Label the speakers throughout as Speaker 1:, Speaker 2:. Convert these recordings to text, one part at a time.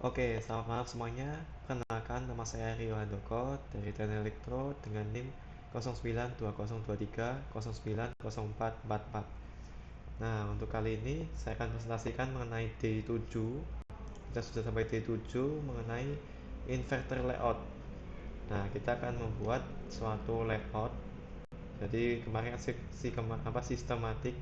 Speaker 1: Oke, selamat malam semuanya. Perkenalkan, nama saya Rio Handoko dari Teknik Elektro dengan NIM 092023090444. Nah, untuk kali ini saya akan presentasikan mengenai D7. Kita sudah sampai D7 mengenai inverter layout. Nah, kita akan membuat suatu layout. Jadi kemarin sistematik,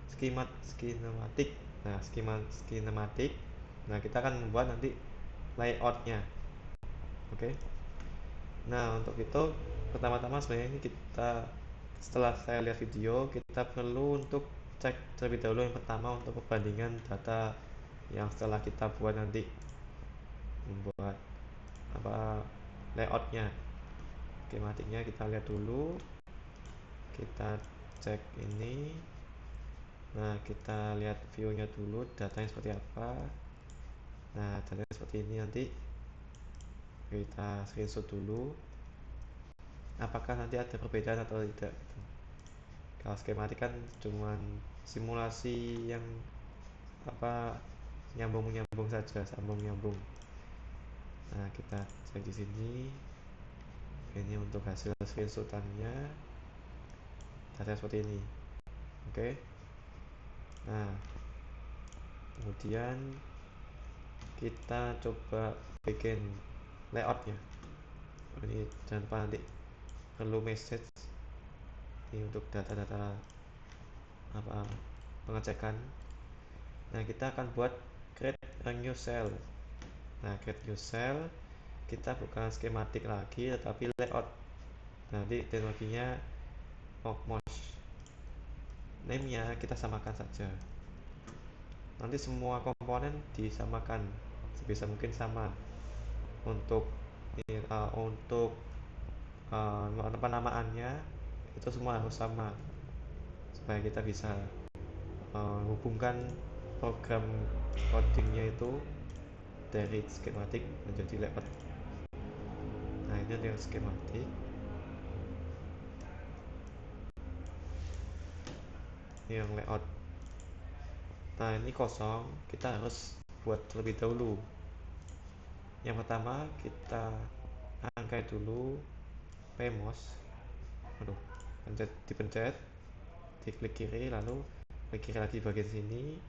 Speaker 1: skinematik. Nah, skinematik. Nah, kita akan membuat nanti layoutnya. Oke. Nah, untuk itu pertama-tama sebenarnya ini setelah saya lihat video, kita perlu untuk cek terlebih dahulu yang pertama untuk perbandingan data yang setelah kita buat nanti membuat layoutnya, skematiknya kita lihat dulu, kita cek ini. Nah, kita lihat view-nya dulu, datanya seperti apa. Nah, datanya seperti ini, nanti kita screenshot dulu apakah nanti ada perbedaan atau tidak. Kalau skematik kan cuman simulasi yang nyambung saja, sambung nyambung. Nah, kita cek di sini. Ini untuk hasil screenshotannya, data seperti ini. Oke. Nah, kemudian kita coba bikin layoutnya. Ini jangan lupa nanti perlu message ini untuk data-data pengecekan. Nah, kita akan buat create a new cell. Nah, create new cell kita bukan skematik lagi tetapi layout. Nanti teknologinya mouse. Name-nya kita samakan saja. Nanti semua komponen disamakan sebisa mungkin sama. Untuk penamaannya itu semua harus sama supaya kita bisa menghubungkan program codingnya itu dari skematik menjadi layout. Nah, ini yang skematik, ini yang layout. Nah, ini kosong, kita harus buat terlebih dahulu. Yang pertama kita angkat dulu PMOS. Dipencet, diklik kiri, lalu klik kiri lagi bagian sini,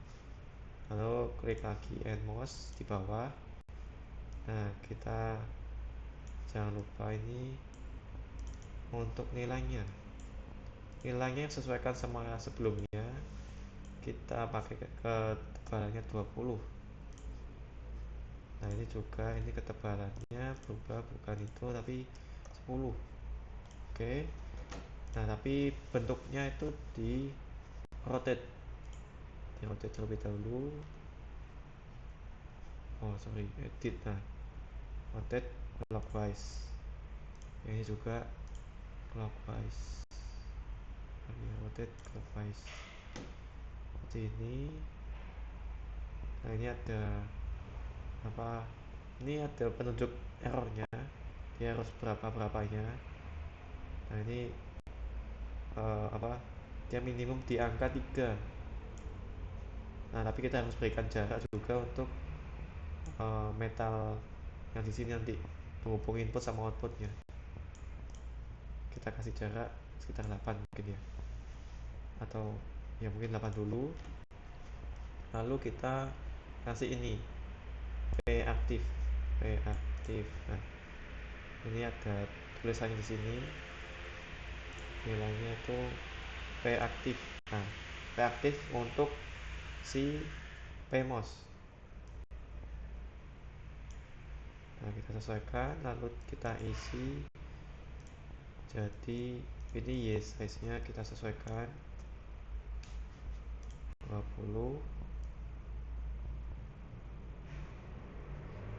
Speaker 1: lalu klik lagi end mouse di bawah. Nah, kita jangan lupa ini untuk nilainya sesuaikan sama sebelumnya. Kita pakai ketebalannya 20. Nah, ini juga ini ketebalannya berubah, bukan itu tapi 10. Oke. Nah, tapi bentuknya itu di rotate terlebih dahulu. Edit. Nah, rotate clockwise. Ini juga clockwise. Ini rotate clockwise seperti ini. Nah, ini ada ini ada penunjuk errornya, dia harus berapanya. Nah, ini dia minimum di angka 3. Nah, tapi kita harus berikan jarak juga untuk metal yang di sini nanti menghubungi input sama outputnya. Kita kasih jarak sekitar 8 mungkin ya, atau ya mungkin 8 dulu. Lalu kita kasih ini P aktif. Nah, ini ada tulisannya di sini, nilainya itu P aktif. Nah, P aktif untuk si PMOS. Nah, kita sesuaikan, lalu kita isi. Jadi ini size nya kita sesuaikan 20.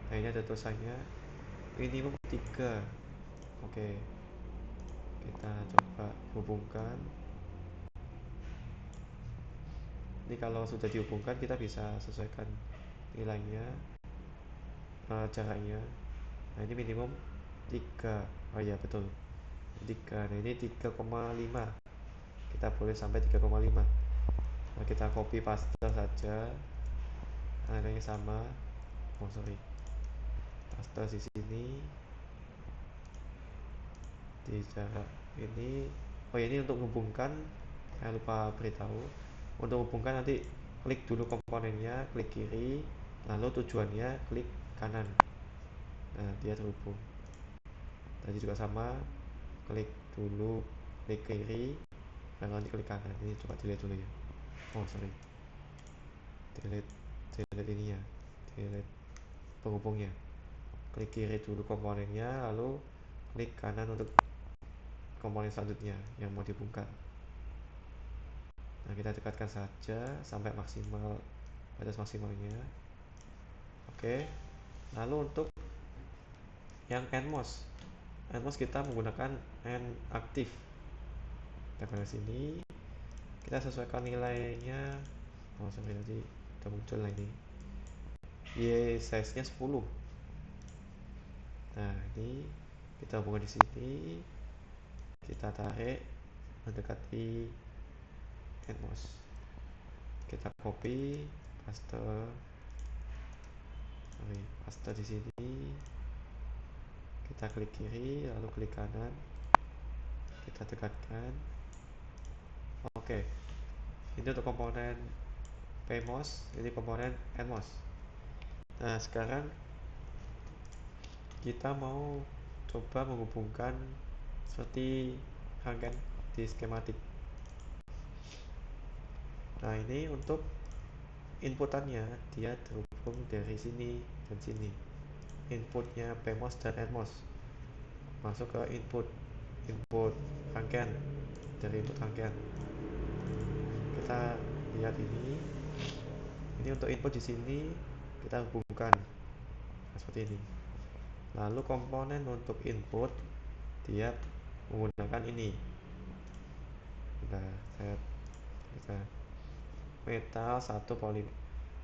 Speaker 1: Nah, ini ada tulisannya minimum 3. Oke, kita coba hubungkan. Ini kalau sudah dihubungkan kita bisa sesuaikan nilainya, jaraknya. Nah, ini minimum 3. Oh iya, betul, 3. Nah, ini 3,5. Kita boleh sampai 3,5. Nah, kita copy paste saja, nilainya sama. oh sorry, paste di sini di jarak ini. Oh ini untuk menghubungkan, saya lupa beritahu, untuk menghubungkan nanti klik dulu komponennya, klik kiri, lalu tujuannya klik kanan. Nah dia terhubung. Tadi juga sama, klik dulu, klik kiri, dan nanti klik kanan. Ini coba delete dulu ya. Oh sorry, delete ini ya, delete penghubungnya. Klik kiri dulu komponennya, lalu klik kanan untuk komponen selanjutnya yang mau dihubungkan. Nah kita dekatkan saja sampai maksimal, batas maksimalnya. Oke, lalu untuk yang NMOS kita menggunakan N aktif. Kita ke sini, kita sesuaikan nilainya. Oh sampai tadi udah muncul lah ini, Y size nya 10. Nah ini kita hubungkan di sini, kita tarik mendekati NMOS, kita copy, paste di sini, kita klik kiri lalu klik kanan, kita dekatkan. Oke, ini untuk komponen PMOS, ini komponen NMOS. Nah sekarang kita mau coba menghubungkan seperti rangkaian di skematik. Nah ini untuk inputannya, dia terhubung dari sini dan sini. Inputnya PMOS dan NMOS masuk ke input rangkaian, dari input rangkaian. Kita lihat ini untuk input di sini kita hubungkan seperti ini. Lalu komponen untuk input dia menggunakan ini. Kita metal 1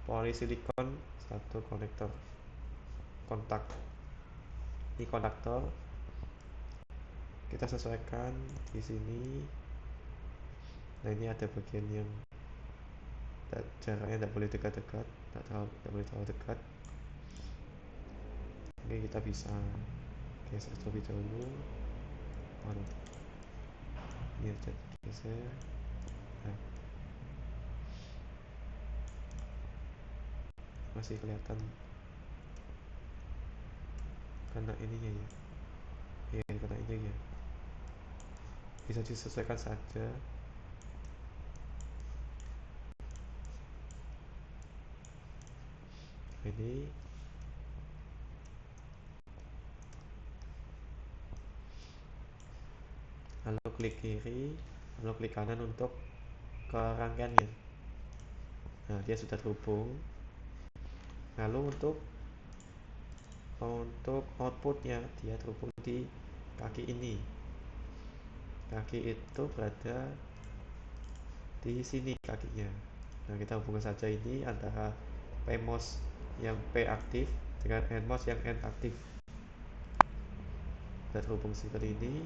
Speaker 1: polisilikon 1 konektor kontak. Ini kontaktor kita sesuaikan di sini. Nah ini ada bagian yang jaraknya tidak boleh dekat-dekat, tidak boleh terlalu dekat. Oke kita bisa geser terlebih dahulu. Ini ada geser. Nah, masih kelihatan kena ininya ya. Iya kena ini ya. Bisa disesuaikan saja. Ini lalu klik kiri, lalu klik kanan untuk ke rangkaiannya. Nah dia sudah terhubung. Lalu untuk outputnya dia terhubung di kaki ini. Kaki itu berada di sini kakinya. Nah kita hubungkan saja ini antara PMOS yang P aktif dengan NMOS yang N aktif. Sudah terhubung seperti ini.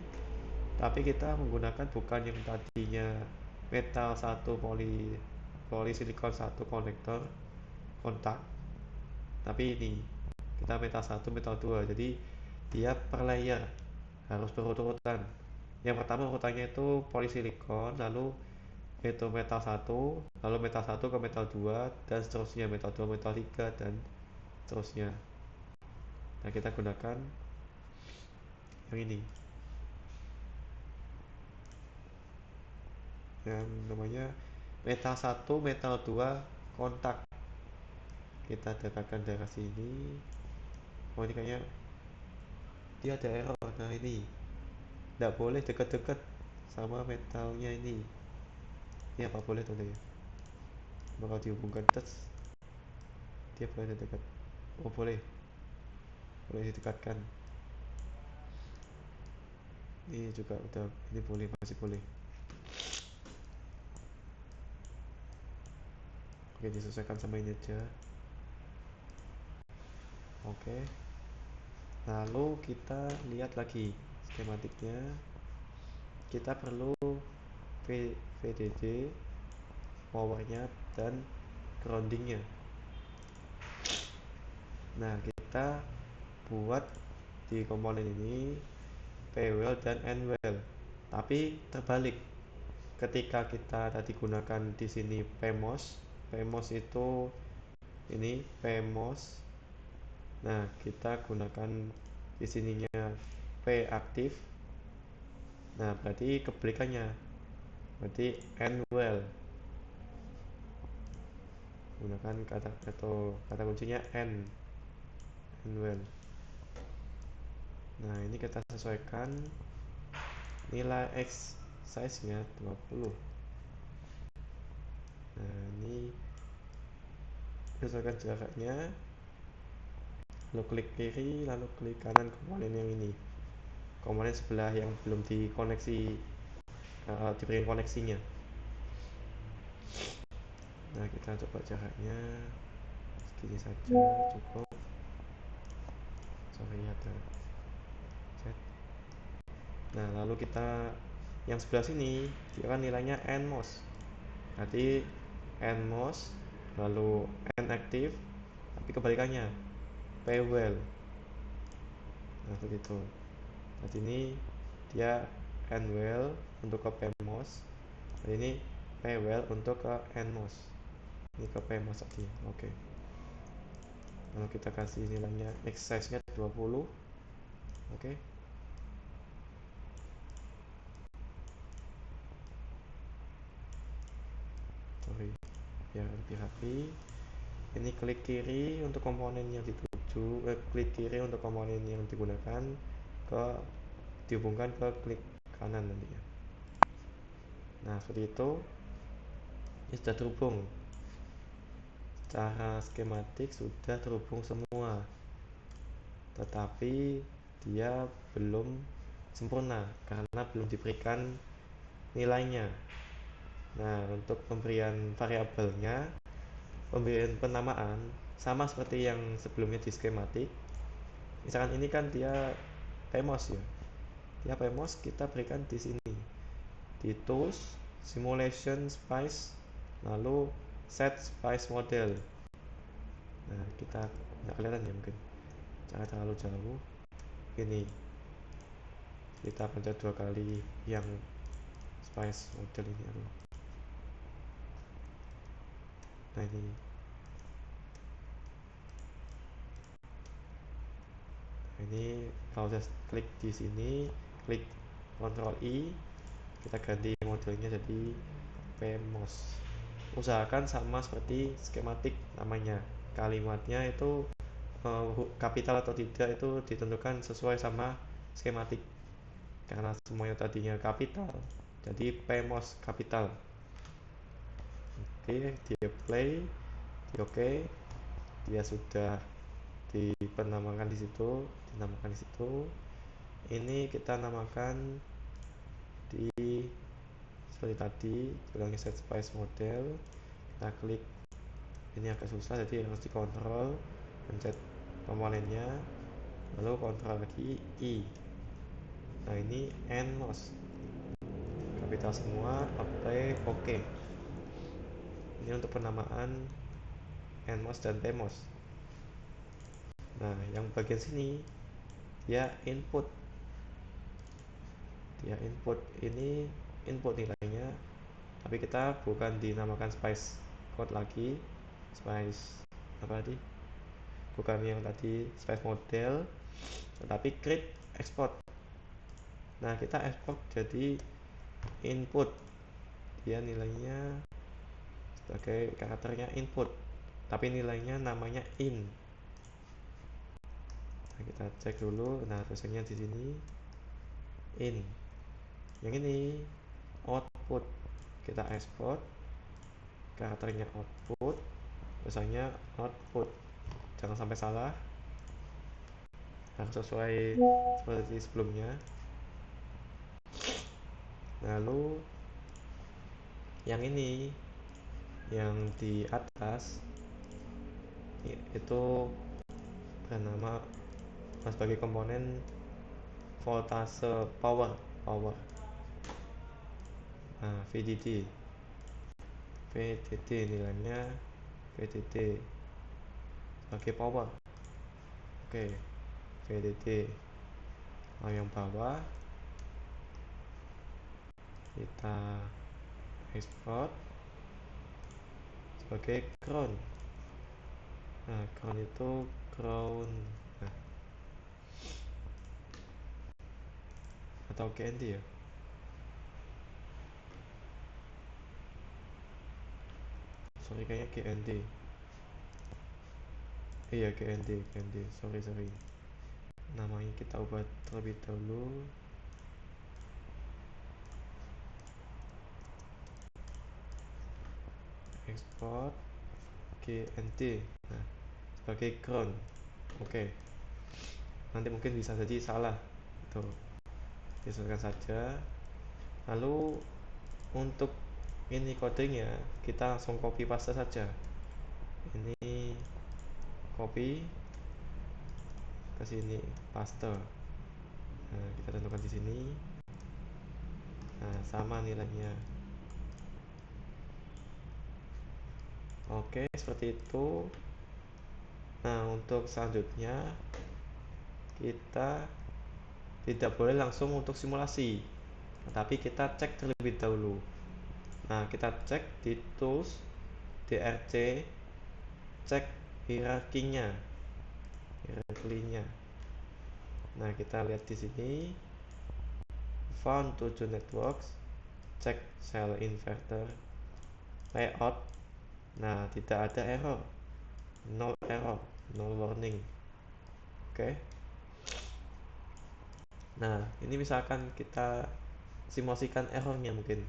Speaker 1: Tapi kita menggunakan bukan yang tadinya metal 1 polisilikon 1 konektor kontak, tapi ini kita metal 1 metal 2, jadi dia per layer, harus berurut-urutan. Yang pertama urutannya itu polisilikon, lalu itu metal 1, lalu metal 1 ke metal 2, dan seterusnya metal 2 metal 3 dan seterusnya. Nah kita gunakan yang ini yang namanya metal 1 metal 2 kontak. Kita dekatkan dari sini. Oh ini kayaknya dia ada error. Nah ini tidak boleh dekat-dekat sama metalnya ini. Ini apa boleh tuh ya? Bakal dihubungkan tes, dia boleh dekat. Oh boleh didekatkan. Ini juga udah, ini boleh, masih boleh. Oke disesuaikan sama ini aja. Oke, lalu kita lihat lagi skematiknya. Kita perlu VDD, powernya dan groundingnya. Nah, kita buat di komponen ini pwell dan endwell, tapi terbalik. Ketika kita tadi gunakan di sini pmos itu ini pmos. Nah, kita gunakan di sininya p aktif. Nah, berarti kebalikannya, berarti endwell. Gunakan kata kuncinya endwell. Nah, ini kita sesuaikan nilai X size nya 20. Nah, ini sesuaikan jaraknya, lalu klik kiri, lalu klik kanan komponen yang ini, komponen sebelah yang belum dikoneksi, diberikan koneksinya. Nah, kita coba jaraknya segini saja cukup. Sorry, ada chat. Nah, lalu kita yang sebelah sini dia kan nilainya nmos, berarti nmos lalu n-aktif, tapi kebalikannya pwell. Nah, seperti itu. Nah, ini dia endwell untuk ke pmos, dan ini pwell untuk ke nmos. Ini ke pmos tadi. Oke. Lalu kita kasih nilainya x size nya 20. Oke. Sorry, biar lebih rapi. Ini klik kiri untuk komponen yang dituju, klik kiri untuk komponen yang digunakan, dihubungkan ke klik kanan nantinya. Nah, seperti itu. Ini sudah terhubung. Secara skematik sudah terhubung semua, tetapi dia belum sempurna karena belum diberikan nilainya. Nah, untuk pemberian variabelnya, pemberian penamaan sama seperti yang sebelumnya di skematik. Misalkan ini kan dia pmos ya. Dia pmos, kita berikan di sini di tools simulation spice, lalu set spice model. Nah, kita nggak kelihatan ya, mungkin jangan terlalu jauh. Ini kita pencet 2 kali yang spice model ini. Nah, ini kalau saya klik di sini, klik Ctrl I, kita ganti modelnya jadi pmos. Usahakan sama seperti skematik namanya, kalimatnya itu kapital atau tidak itu ditentukan sesuai sama skematik. Karena semuanya tadinya kapital, jadi pmos kapital. Oke, dia play, di oke, dia sudah dinamakan di situ. Ini kita namakan di seperti tadi, bilangnya set spice model. Kita klik, ini agak susah jadi harus dikontrol, pencet komponennya, lalu kontrol lagi I. Nah, ini nmos kapital semua, apply, oke. Ini untuk penamaan nmos dan pmos. Nah, yang bagian sini dia input. Ini input nilainya, tapi kita bukan dinamakan spice code lagi, spice apa tadi, bukan yang tadi spice model, tetapi create export. Nah, kita export jadi input, dia nilainya sebagai karakternya input, tapi nilainya namanya in. Nah, kita cek dulu. Nah, tulisannya di sini in. Yang ini output, kita export karakternya output, tulisannya output, jangan sampai salah, harus sesuai seperti sebelumnya. Lalu yang ini, yang di atas itu bernama sebagai komponen voltase power. Nah, VDD nilainya VDD sebagai power. Oke, VDD. Lalu yang bawah kita export sebagai ground. Nah, ground itu ground, nah, atau GND ya. Sorry, kayaknya GND. Iya, GND. Sorry. Namanya kita ubah terlebih dahulu. Export GND. Nah, sebagai ground. Oke. Nanti mungkin bisa jadi salah. Tuh, disesuaikan saja. Lalu untuk ini codingnya kita langsung copy paste saja. Ini copy ke sini, paste. Nah, kita tentukan di sini. Nah, sama nilainya. Oke, seperti itu. Nah, untuk selanjutnya kita tidak boleh langsung untuk simulasi, tapi kita cek terlebih dahulu. Nah, kita cek di tools DRC, cek hierarkinya. Nah, kita lihat di sini found to do networks, cek cell inverter, layout. Nah, tidak ada error, no warning. Oke. Nah, ini misalkan kita simulasikan errornya mungkin.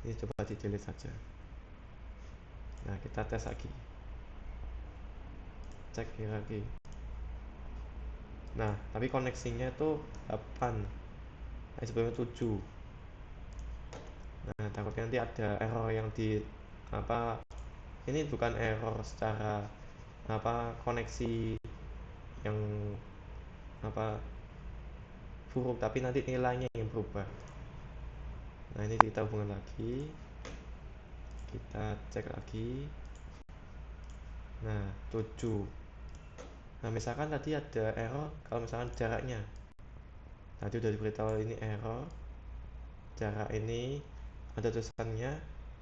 Speaker 1: Ini coba di delete saja. Nah, kita tes lagi. Cek hierarki. Nah, tapi koneksinya itu 8. Nah, sebelumnya 7. Nah, takutnya nanti ada error yang di apa, ini bukan error secara apa koneksi yang apa buruk, tapi nanti nilainya yang berubah. Nah, ini kita hubungkan lagi, kita cek lagi. Nah, 7. Nah, misalkan tadi ada error kalau misalkan jaraknya tadi udah diberitahu ini error jarak, ini ada tulisannya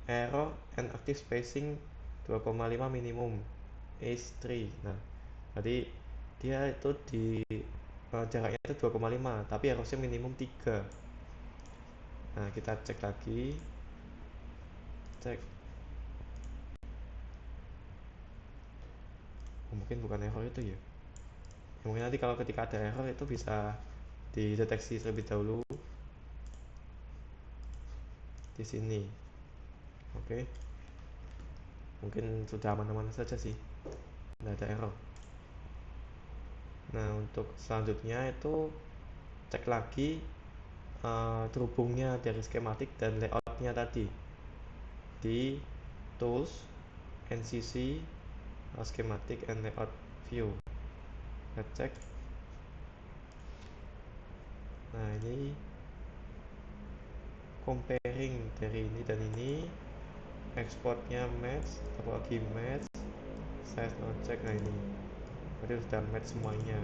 Speaker 1: error and active spacing 2,5 minimum is 3. Nah, jadi dia itu di jaraknya itu 2,5 tapi harusnya minimum 3. Nah, kita cek lagi, cek. Oh, mungkin bukan error itu ya. Mungkin nanti kalau ketika ada error itu bisa dideteksi terlebih dahulu di sini. Oke, mungkin sudah aman-aman saja sih, nggak ada error. Nah, untuk selanjutnya itu cek lagi terhubungnya dari skematik dan layoutnya tadi di tools NCC schematic and layout view. Kita cek. Nah, ini comparing dari ini dan ini, exportnya match, topologi match, size no check. Nah, ini berarti sudah match semuanya.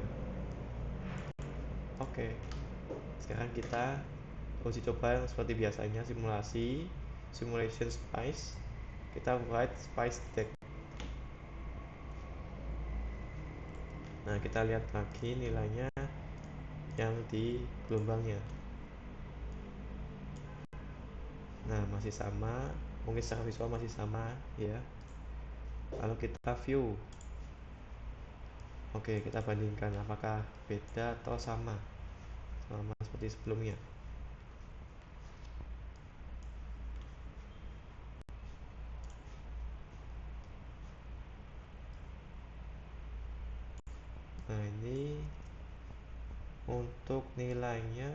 Speaker 1: Oke, sekarang kita uji coba yang seperti biasanya, simulation spice. Kita write spice deck. Nah, kita lihat lagi nilainya yang di gelombangnya. Nah, masih sama, mungkin secara visual masih sama ya. Lalu kita view. Oke, kita bandingkan apakah beda atau sama seperti sebelumnya. Nah, ini untuk nilainya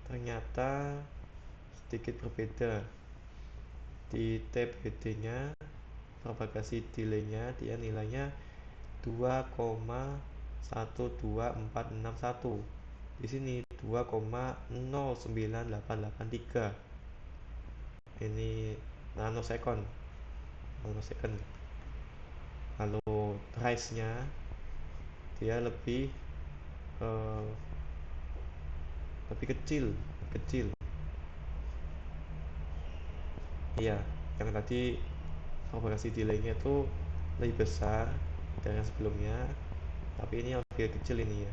Speaker 1: ternyata sedikit berbeda. Di TBD nya, propagasi delay-nya, dia nilainya 2,12461. Di sini 2,09883. Ini nanosecond. Lalu rise-nya dia lebih kecil. Iya, yang tadi propagasi delaynya itu lebih besar dari yang sebelumnya, tapi ini lebih kecil ini ya,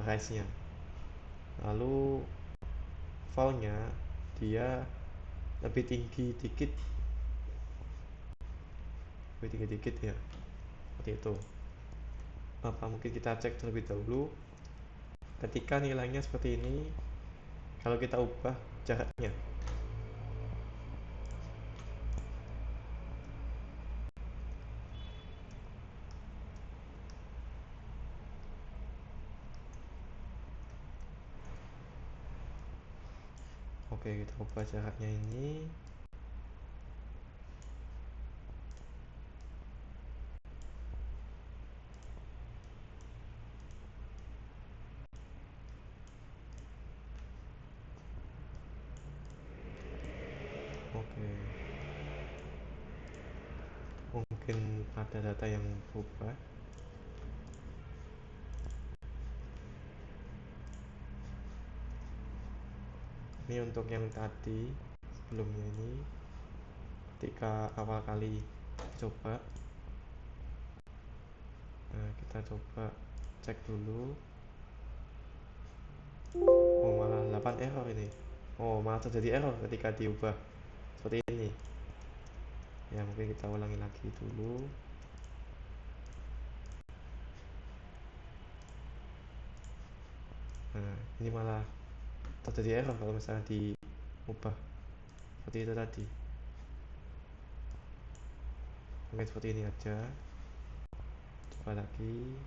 Speaker 1: rise nya. Lalu fall-nya dia lebih tinggi dikit ya, seperti itu. Apa mungkin kita cek terlebih dahulu ketika nilainya seperti ini, kalau kita ubah jaraknya. Oke, kita ubah jaraknya ini. Oke, mungkin ada data yang berubah. Ini untuk yang tadi sebelumnya ini, ketika awal kali coba. Nah, kita coba cek dulu. Oh, malah 8 error ini. Oh, malah terjadi error ketika diubah seperti ini. Ya, mungkin kita ulangi lagi dulu. Nah, ini malah terjadi error kalau misalnya diubah seperti itu tadi. Mungkin seperti ini aja. Coba lagi.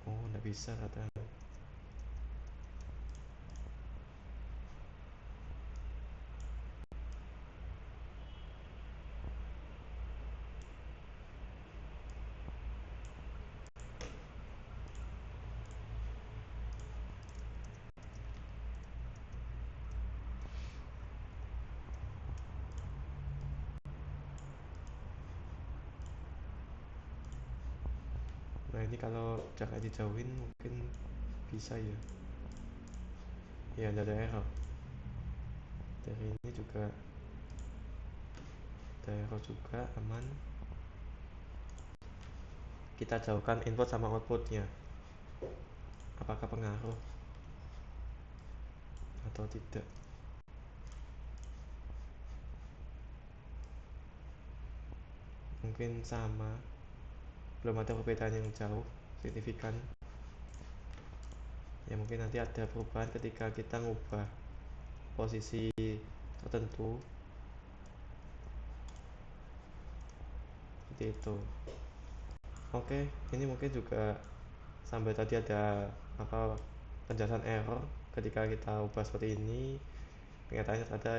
Speaker 1: Oh, nggak bisa ternyata. Nah, ini kalau jarak dijauhin mungkin bisa ya. Ya, nggak ada error. Dari ini juga ada error juga, aman. Kita jauhkan input sama outputnya. Apakah pengaruh atau tidak? Mungkin sama, belum ada perbedaan yang jauh signifikan. Ya, mungkin nanti ada perubahan ketika kita ngubah posisi tertentu, seperti itu. Oke, ini mungkin juga sampai tadi ada penjelasan error ketika kita ubah seperti ini. Kenyataannya ada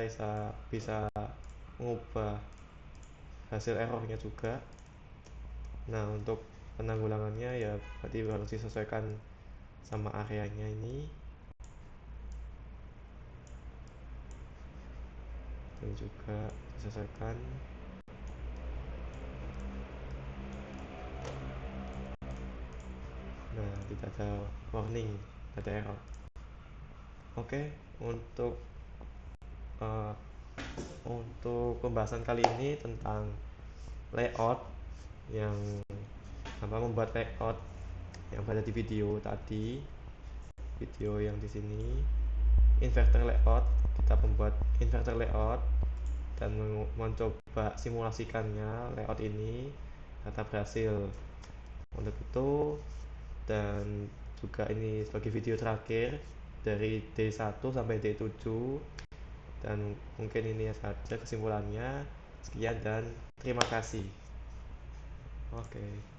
Speaker 1: bisa mengubah hasil errornya juga. Nah, untuk penanggulangannya ya berarti harus disesuaikan sama areanya ini juga disesuaikan. Nah, tidak ada warning, ada error. Oke, untuk pembahasan kali ini tentang layout, yang membuat layout yang pada di video tadi, video yang di sini, inverter layout. Kita membuat inverter layout dan mencoba simulasikannya layout ini, ternyata berhasil untuk itu. Dan juga ini sebagai video terakhir dari D1 sampai D7, dan mungkin ini saja kesimpulannya. Sekian dan terima kasih. Oke.